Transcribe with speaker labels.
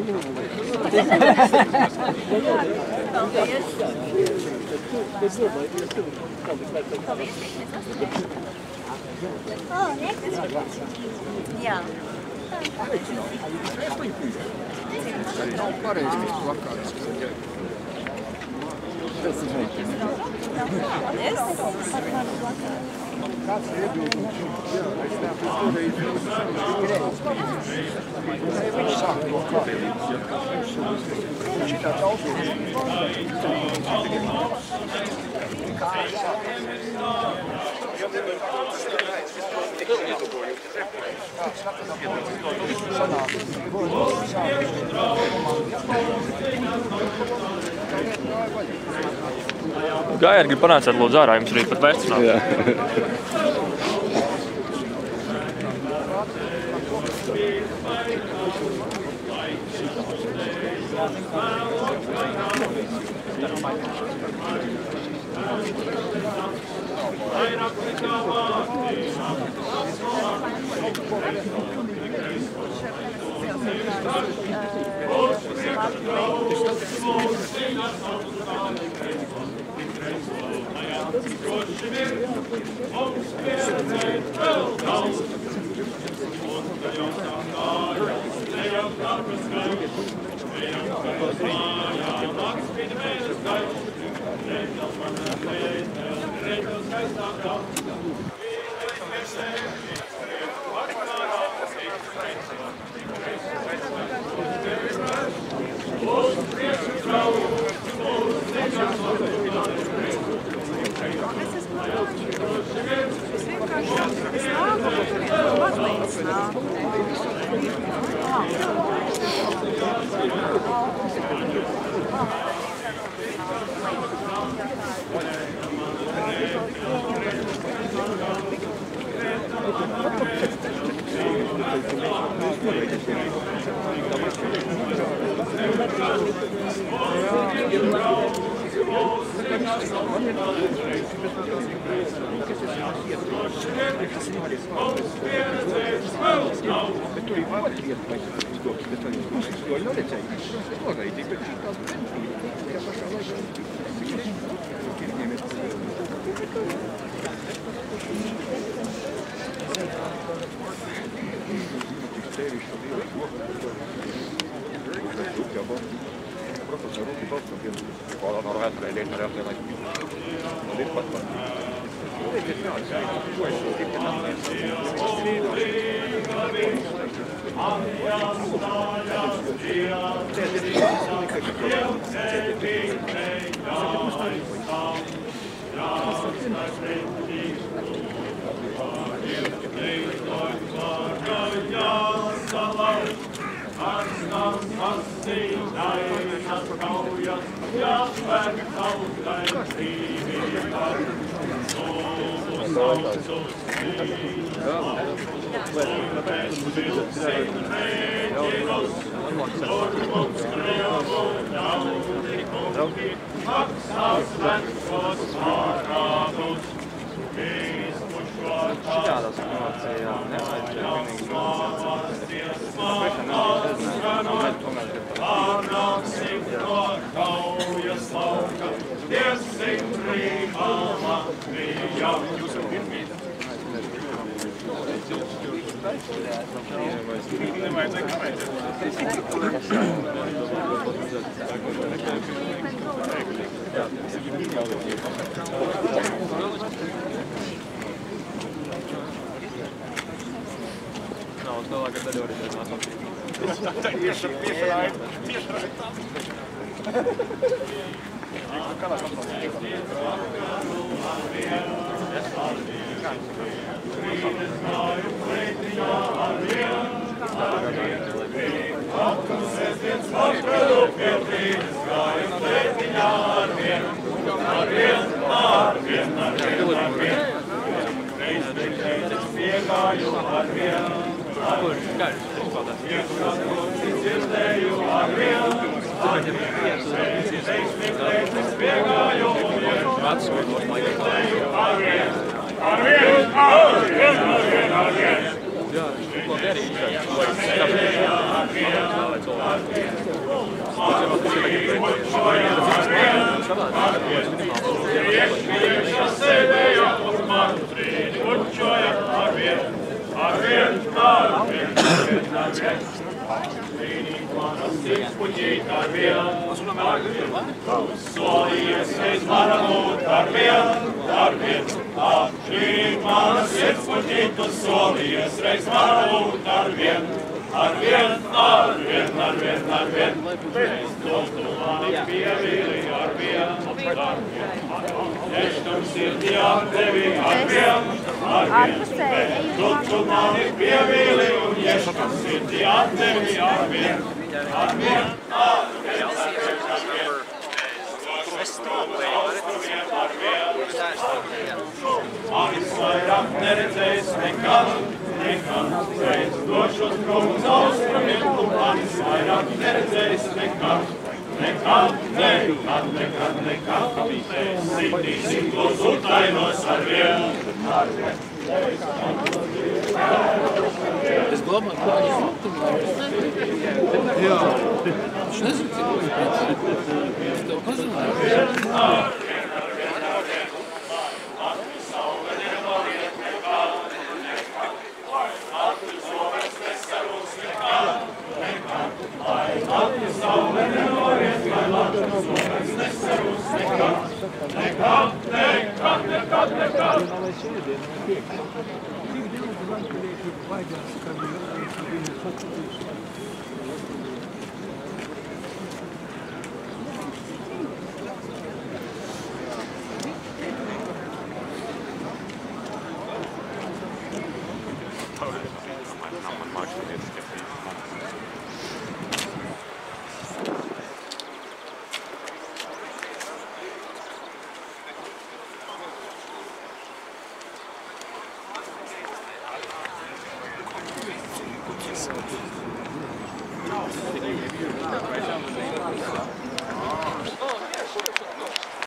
Speaker 1: Jā.
Speaker 2: Nav pareizi visu vakaru. Kāds ir iebildums? Jā, es viņš sāk no kārtības, ja šitā tautības.
Speaker 3: Gājiet, grib panācāt lūdzu ārā, jums arī pat vērts nav. Jā, viņš to derīja.
Speaker 1: Solījies reiz mana būt arvien, apšķīt mana sirds puķīt, tu solījies reiz mana būt arvien, reiz tu mani pievīli arvien, es tam sirdī ar tevi arvien, tu mani pievīli un es tam sirdī ar tevi arvien. Manis vairāk neredzējis nekad, reiz došos prom uz austrumiem, tu manis vairāk neredzējis nekad, sirdī klos utainos arvien.
Speaker 4: Es domāju, ka viņi optimizēs. Jā. Viņš nezinu, cik būs pēc. Es tev pazināju.